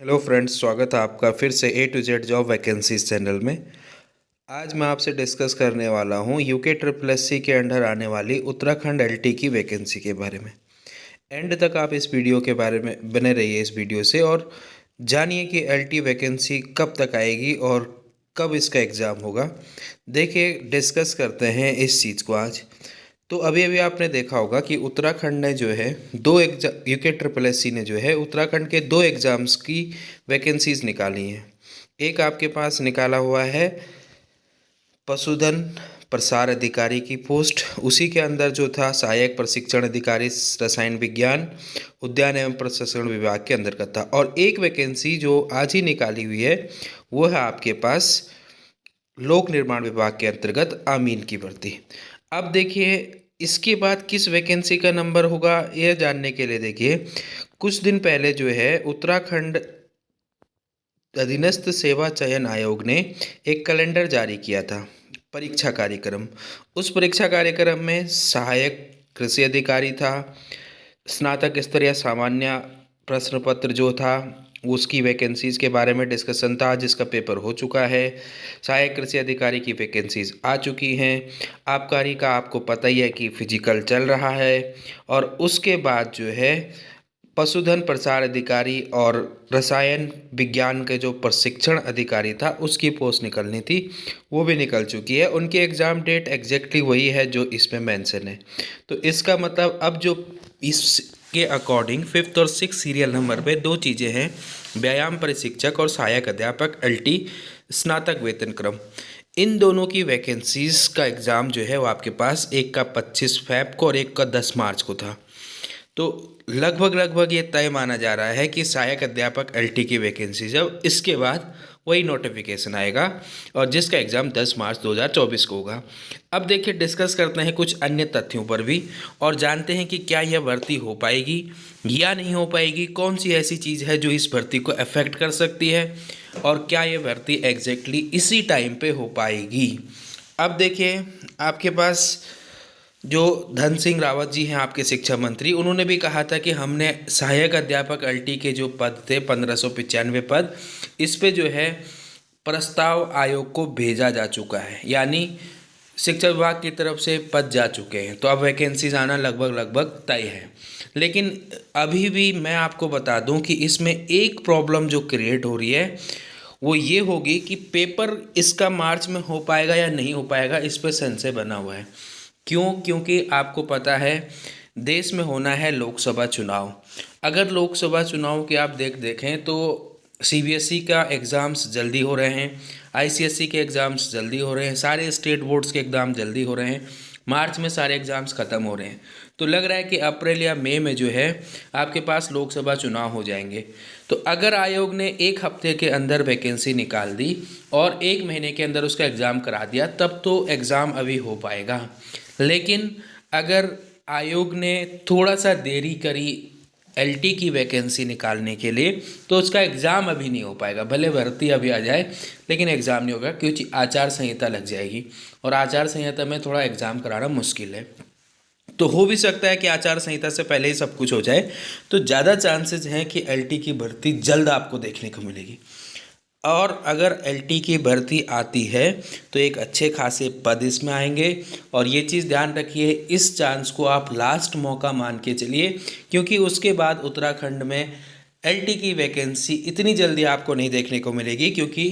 Hello friends, स्वागत है आपका फिर से A to Z job vacancies channel में। आज मैं आपसे डिस्कस करने वाला हूँ यूके ट्रिपल एस सी के अंडर आने वाली उत्तराखंड एलटी की वैकेंसी के बारे में। एंड तक आप इस वीडियो के बारे में बने रहिए इस वीडियो से और जानिए कि एलटी वैकेंसी कब तक आएगी और कब इसका एग्ज़ाम होगा। देखिए, डिस्कस करते हैं इस चीज़ को आज। तो अभी अभी आपने देखा होगा कि उत्तराखंड ने जो है दो exam, UK triple S C ने जो है उत्तराखंड के दो एग्ज़ाम्स की वैकेंसीज निकाली हैं। एक आपके पास निकाला हुआ है पशुधन प्रसार अधिकारी की पोस्ट, उसी के अंदर जो था सहायक प्रशिक्षण अधिकारी रसायन विज्ञान उद्यान एवं प्रशिक्षण विभाग के अंतर्गत था। और एक वैकेंसी जो आज ही निकाली हुई है वो है आपके पास लोक निर्माण विभाग के अंतर्गत आमीन की भर्ती। अब देखिए, इसके बाद किस वैकेंसी का नंबर होगा यह जानने के लिए देखिए, कुछ दिन पहले जो है उत्तराखंड अधीनस्थ सेवा चयन आयोग ने एक कैलेंडर जारी किया था, परीक्षा कार्यक्रम। उस परीक्षा कार्यक्रम में सहायक कृषि अधिकारी था, स्नातक स्तरीय सामान्य प्रश्न पत्र जो था उसकी वैकेंसीज़ के बारे में डिस्कशन था, जिसका पेपर हो चुका है। सहायक कृषि अधिकारी की वैकेंसीज़ आ चुकी हैं। आबकारी का आपको पता ही है कि फिजिकल चल रहा है। और उसके बाद जो है पशुधन प्रसार अधिकारी और रसायन विज्ञान के जो प्रशिक्षण अधिकारी था उसकी पोस्ट निकलनी थी, वो भी निकल चुकी है। उनकी एग्ज़ाम डेट एग्जैक्टली वही है जो इसमें मेंशन है। तो इसका मतलब अब जो इसके अकॉर्डिंग फिफ्थ और सिक्स सीरियल नंबर पे दो चीज़ें हैं, व्यायाम प्रशिक्षक और सहायक अध्यापक एलटी स्नातक वेतन क्रम। इन दोनों की वैकेंसीज़ का एग्ज़ाम जो है वो आपके पास एक का 25 फैब को और एक का 10 मार्च को था। तो लगभग ये तय माना जा रहा है कि सहायक अध्यापक एलटी की वैकेंसी जब इसके बाद वही नोटिफिकेशन आएगा और जिसका एग्ज़ाम 10 मार्च 2024 को होगा। अब देखिए, डिस्कस करते हैं कुछ अन्य तथ्यों पर भी और जानते हैं कि क्या यह भर्ती हो पाएगी या नहीं हो पाएगी, कौन सी ऐसी चीज़ है जो इस भर्ती को अफेक्ट कर सकती है और क्या यह भर्ती एग्जैक्टली इसी टाइम पे हो पाएगी। अब देखिए, आपके पास जो धन सिंह रावत जी हैं आपके शिक्षा मंत्री, उन्होंने भी कहा था कि हमने सहायक अध्यापक एलटी के जो पद थे 1595 पद, इस पे जो है प्रस्ताव आयोग को भेजा जा चुका है, यानी शिक्षा विभाग की तरफ से पद जा चुके हैं। तो अब वैकेंसीज आना लगभग तय है। लेकिन अभी भी मैं आपको बता दूं कि इसमें एक प्रॉब्लम जो क्रिएट हो रही है वो ये होगी कि पेपर इसका मार्च में हो पाएगा या नहीं हो पाएगा, इस पर संशय बना हुआ है। क्यों? क्योंकि आपको पता है देश में होना है लोकसभा चुनाव। अगर लोकसभा चुनाव के आप देखें तो सीबीएसई का एग्ज़ाम्स जल्दी हो रहे हैं, आईसीएसई के एग्ज़ाम्स जल्दी हो रहे हैं, सारे स्टेट बोर्ड्स के एग्ज़ाम जल्दी हो रहे हैं, मार्च में सारे एग्ज़ाम्स ख़त्म हो रहे हैं। तो लग रहा है कि अप्रैल या मई में जो है आपके पास लोकसभा चुनाव हो जाएंगे। तो अगर आयोग ने एक हफ्ते के अंदर वैकेंसी निकाल दी और एक महीने के अंदर उसका एग्ज़ाम करा दिया तब तो एग्ज़ाम अभी हो पाएगा। लेकिन अगर आयोग ने थोड़ा सा देरी करी एलटी की वैकेंसी निकालने के लिए तो उसका एग्ज़ाम अभी नहीं हो पाएगा। भले भर्ती अभी आ जाए लेकिन एग्ज़ाम नहीं होगा, क्योंकि आचार संहिता लग जाएगी और आचार संहिता में थोड़ा एग्ज़ाम कराना मुश्किल है। तो हो भी सकता है कि आचार संहिता से पहले ही सब कुछ हो जाए, तो ज़्यादा चांसेस हैं कि एलटी की भर्ती जल्द आपको देखने को मिलेगी। और अगर एलटी की भर्ती आती है तो एक अच्छे खासे पद इसमें आएंगे। और ये चीज़ ध्यान रखिए, इस चांस को आप लास्ट मौका मान के चलिए, क्योंकि उसके बाद उत्तराखंड में एलटी की वैकेंसी इतनी जल्दी आपको नहीं देखने को मिलेगी, क्योंकि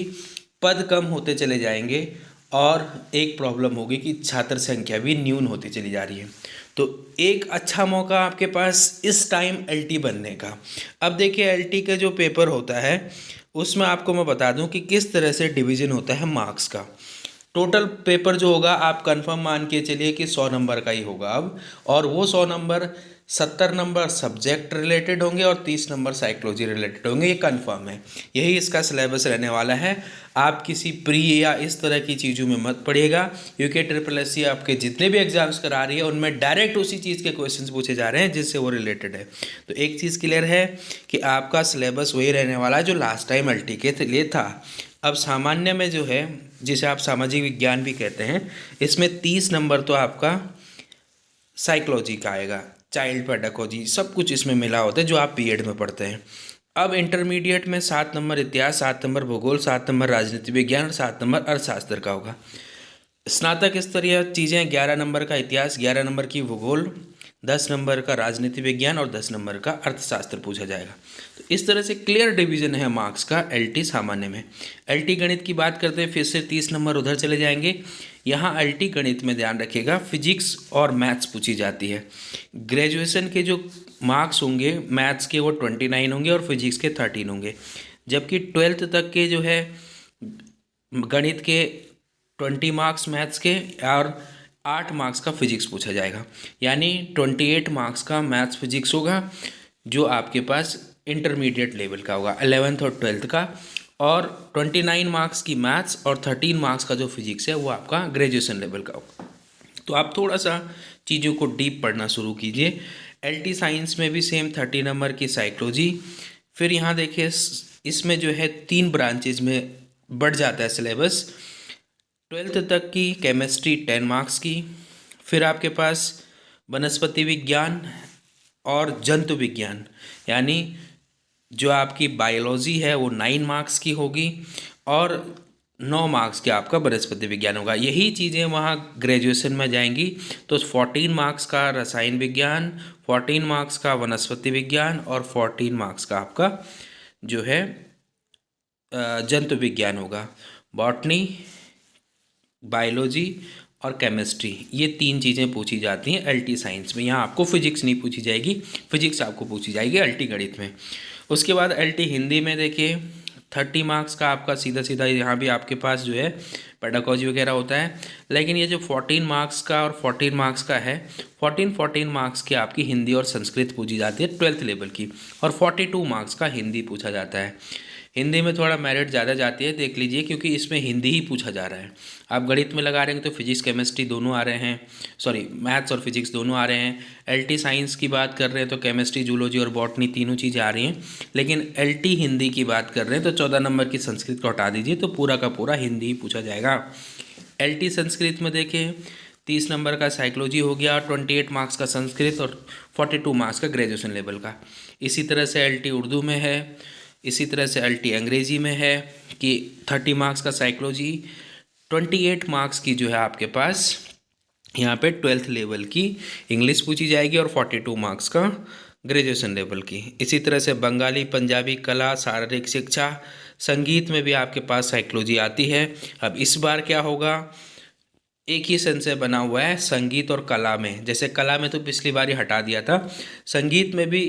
पद कम होते चले जाएंगे और एक प्रॉब्लम होगी कि छात्र संख्या भी न्यून होती चली जा रही है। तो एक अच्छा मौका आपके पास इस टाइम एलटी बनने का। अब देखिए, एलटी का जो पेपर होता है उसमें आपको मैं बता दूं कि किस तरह से डिवीज़न होता है मार्क्स का। टोटल पेपर जो होगा आप कंफर्म मान के चलिए कि 100 नंबर का ही होगा अब, और वो 100 नंबर 70 नंबर सब्जेक्ट रिलेटेड होंगे और 30 नंबर साइकोलॉजी रिलेटेड होंगे, ये कंफर्म है। यही इसका सिलेबस रहने वाला है। आप किसी प्री या इस तरह की चीज़ों में मत पड़िएगा। यूके ट्रिपल एस सी आपके जितने भी एग्जाम्स करा रही है उनमें डायरेक्ट उसी चीज़ के क्वेश्चंस पूछे जा रहे हैं जिससे वो रिलेटेड है। तो एक चीज़ क्लियर है कि आपका सिलेबस वही रहने वाला है जो लास्ट टाइम एलटी के लिए था। अब सामान्य में जो है, जिसे आप सामाजिक विज्ञान भी कहते हैं, इसमें 30 नंबर तो आपका साइकोलॉजी का आएगा, चाइल्ड पेडागोजी सब कुछ इसमें मिला होता है जो आप बीएड में पढ़ते हैं। अब इंटरमीडिएट में 7 नंबर इतिहास, 7 नंबर भूगोल, 7 नंबर राजनीति विज्ञान और 7 नंबर अर्थशास्त्र का होगा। स्नातक स्तरीय चीज़ें 11 नंबर का इतिहास, 11 नंबर की भूगोल, 10 नंबर का राजनीति विज्ञान और 10 नंबर का अर्थशास्त्र पूछा जाएगा। तो इस तरह से क्लियर डिवीजन है मार्क्स का एलटी सामान्य में। एलटी गणित की बात करते हैं, फिर से 30 नंबर उधर चले जाएंगे। यहाँ एलटी गणित में ध्यान रखिएगा फिजिक्स और मैथ्स पूछी जाती है। ग्रेजुएशन के जो मार्क्स होंगे मैथ्स के वो 29 होंगे और फिजिक्स के 13 होंगे, जबकि 12th तक के जो है गणित के 20 मार्क्स मैथ्स के और 8 मार्क्स का फिजिक्स पूछा जाएगा। यानी 28 मार्क्स का मैथ्स फिजिक्स होगा जो आपके पास इंटरमीडिएट लेवल का होगा 11th और 12th का, और 29 मार्क्स की मैथ्स और 13 मार्क्स का जो फिजिक्स है वो आपका ग्रेजुएशन लेवल का होगा। तो आप थोड़ा सा चीज़ों को डीप पढ़ना शुरू कीजिए। एलटी साइंस में भी सेम 30 नंबर की साइकोलॉजी। फिर यहाँ देखिए इसमें जो है 3 ब्रांचेज में बढ़ जाता है सिलेबस। 12th तक की केमिस्ट्री 10 मार्क्स की, फिर आपके पास वनस्पति विज्ञान और जंतु विज्ञान यानी जो आपकी बायोलॉजी है वो 9 मार्क्स की होगी और 9 मार्क्स का आपका वनस्पति विज्ञान होगा। यही चीज़ें वहाँ ग्रेजुएशन में जाएंगी तो 14 मार्क्स का रसायन विज्ञान, 14 मार्क्स का वनस्पति विज्ञान और 14 मार्क्स का आपका जो है जंतु विज्ञान होगा। बॉटनी, बायोलॉजी और केमिस्ट्री, ये 3 चीज़ें पूछी जाती हैं एलटी साइंस में। यहाँ आपको फिजिक्स नहीं पूछी जाएगी, फिजिक्स आपको पूछी जाएगी एलटी गणित में। उसके बाद एलटी हिंदी में देखिए 30 मार्क्स का आपका सीधा सीधा यहाँ भी आपके पास जो है पेडागॉजी वगैरह होता है, लेकिन ये जो 14 मार्क्स का और 14 मार्क्स का है 14 मार्क्स की आपकी हिंदी और संस्कृत पूछी जाती है 12th लेवल की, और 42 मार्क्स का हिंदी पूछा जाता है। हिंदी में थोड़ा मेरिट ज़्यादा जाती है, देख लीजिए, क्योंकि इसमें हिंदी ही पूछा जा रहा है। आप गणित में लगा रहे हैं तो फिजिक्स केमिस्ट्री दोनों आ रहे हैं, सॉरी मैथ्स और फिजिक्स दोनों आ रहे हैं। एलटी साइंस की बात कर रहे हैं तो केमिस्ट्री, जूलॉजी और बॉटनी तीनों चीज़ें आ रही हैं, लेकिन एलटी हिंदी की बात कर रहे हैं तो 14 नंबर की संस्कृत को हटा दीजिए तो पूरा का पूरा हिंदी ही पूछा जाएगा। एलटी संस्कृत में देखिए 30 नंबर का साइकोलॉजी हो गया, 28 मार्क्स का संस्कृत और 42 मार्क्स का ग्रेजुएशन लेवल का। इसी तरह से एलटी उर्दू में है, इसी तरह से एलटी अंग्रेजी में है कि 30 मार्क्स का साइकोलॉजी, 28 मार्क्स की जो है आपके पास यहाँ पे 12th लेवल की इंग्लिश पूछी जाएगी और 42 मार्क्स का ग्रेजुएशन लेवल की। इसी तरह से बंगाली, पंजाबी, कला, शारीरिक शिक्षा, संगीत में भी आपके पास साइकोलॉजी आती है। अब इस बार क्या होगा, एक ही संशय बना हुआ है संगीत और कला में। जैसे कला में तो पिछली बार ही हटा दिया था, संगीत में भी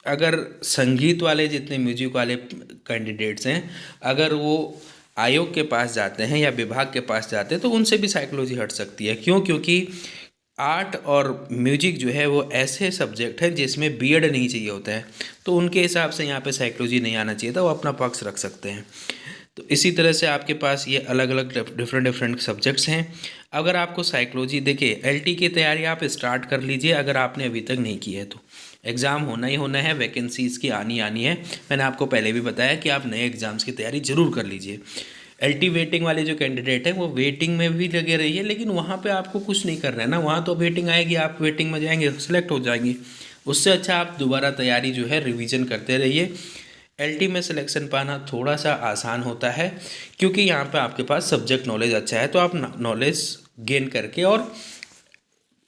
अगर संगीत वाले जितने म्यूजिक वाले कैंडिडेट्स हैं अगर वो आयोग के पास जाते हैं या विभाग के पास जाते हैं तो उनसे भी साइकोलॉजी हट सकती है। क्यों? क्योंकि आर्ट और म्यूजिक जो है वो ऐसे सब्जेक्ट हैं जिसमें बीएड नहीं चाहिए होता है, तो उनके हिसाब से यहाँ पे साइकोलॉजी नहीं आना चाहिए था, वो अपना पक्ष रख सकते हैं। तो इसी तरह से आपके पास ये अलग अलग डिफरेंट सब्जेक्ट्स हैं। अगर आपको साइकोलॉजी, देखिए एलटी की तैयारी आप स्टार्ट कर लीजिए अगर आपने अभी तक नहीं की है तो। एग्ज़ाम होना ही होना है, वैकेंसीज़ की आनी है। मैंने आपको पहले भी बताया कि आप नए एग्ज़ाम्स की तैयारी ज़रूर कर लीजिए। एलटी वेटिंग वाले जो कैंडिडेट हैं वो वेटिंग में भी लगे रहिए, लेकिन वहाँ पे आपको कुछ नहीं करना है ना, वहाँ तो वेटिंग आएगी, आप वेटिंग में जाएंगे, सेलेक्ट हो जाएंगे। उससे अच्छा आप दोबारा तैयारी जो है रिवीजन करते रहिए। एलटी में सिलेक्शन पाना थोड़ा सा आसान होता है क्योंकि यहाँ पे आपके पास सब्जेक्ट नॉलेज अच्छा है, तो आप नॉलेज गेन करके और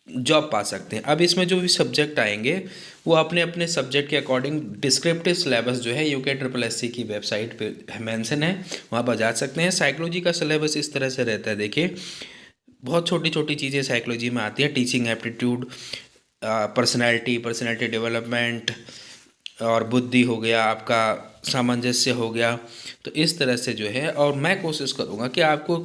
जॉब पा सकते हैं। अब इसमें जो भी सब्जेक्ट आएंगे वो अपने अपने सब्जेक्ट के अकॉर्डिंग डिस्क्रिप्टिव सिलेबस जो है UKSSC की वेबसाइट पे मेंशन है, वहाँ पर जा सकते हैं। साइकोलॉजी का सिलेबस इस तरह से रहता है, देखिए बहुत छोटी छोटी चीज़ें साइकोलॉजी में आती हैं, टीचिंग एप्टीट्यूड, पर्सनैलिटी डेवलपमेंट और बुद्धि हो गया, आपका सामंजस्य हो गया। तो इस तरह से जो है, और मैं कोशिश करूँगा कि आपको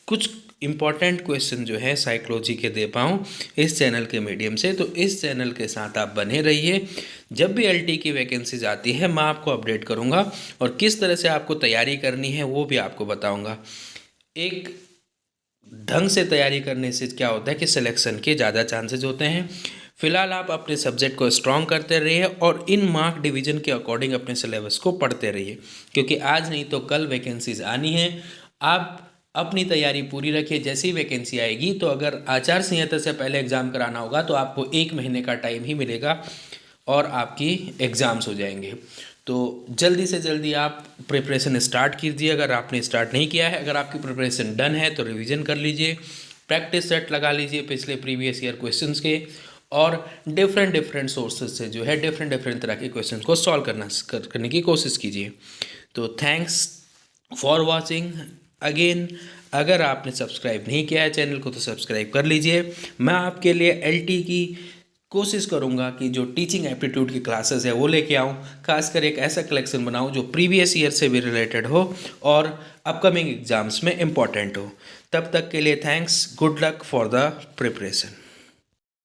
कुछ इम्पॉर्टेंट क्वेश्चन जो है साइकोलॉजी के दे पाऊँ इस चैनल के मीडियम से। तो इस चैनल के साथ आप बने रहिए, जब भी एलटी की वैकेंसीज आती है मैं आपको अपडेट करूँगा और किस तरह से आपको तैयारी करनी है वो भी आपको बताऊँगा। एक ढंग से तैयारी करने से क्या होता है कि सिलेक्शन के ज़्यादा चांसेस होते हैं। फिलहाल आप अपने सब्जेक्ट को स्ट्रॉन्ग करते रहिए और इन मार्क डिवीज़न के अकॉर्डिंग अपने सिलेबस को पढ़ते रहिए, क्योंकि आज नहीं तो कल वैकेंसीज आनी है। आप अपनी तैयारी पूरी रखिए, जैसी वैकेंसी आएगी तो अगर आचार संहिता से पहले एग्ज़ाम कराना होगा तो आपको 1 महीने का टाइम ही मिलेगा और आपकी एग्ज़ाम्स हो जाएंगे। तो जल्दी से जल्दी आप प्रिपरेशन स्टार्ट कीजिए। अगर आपने स्टार्ट नहीं किया है, अगर आपकी प्रिपरेशन डन है तो रिवीजन कर लीजिए, प्रैक्टिस सेट लगा लीजिए पिछले प्रीवियस ईयर क्वेश्चंस के, और डिफरेंट सोर्सेज से जो है डिफरेंट तरह के क्वेश्चन को सॉल्व करने की कोशिश कीजिए। तो थैंक्स फॉर वॉचिंग अगेन। अगर आपने सब्सक्राइब नहीं किया है चैनल को तो सब्सक्राइब कर लीजिए। मैं आपके लिए एलटी की कोशिश करूंगा कि जो टीचिंग एप्टीट्यूड की क्लासेस है वो लेके आऊँ, खासकर एक ऐसा कलेक्शन बनाऊं जो प्रीवियस ईयर से भी रिलेटेड हो और अपकमिंग एग्जाम्स में इम्पॉर्टेंट हो। तब तक के लिए thanks, good luck for the preparation.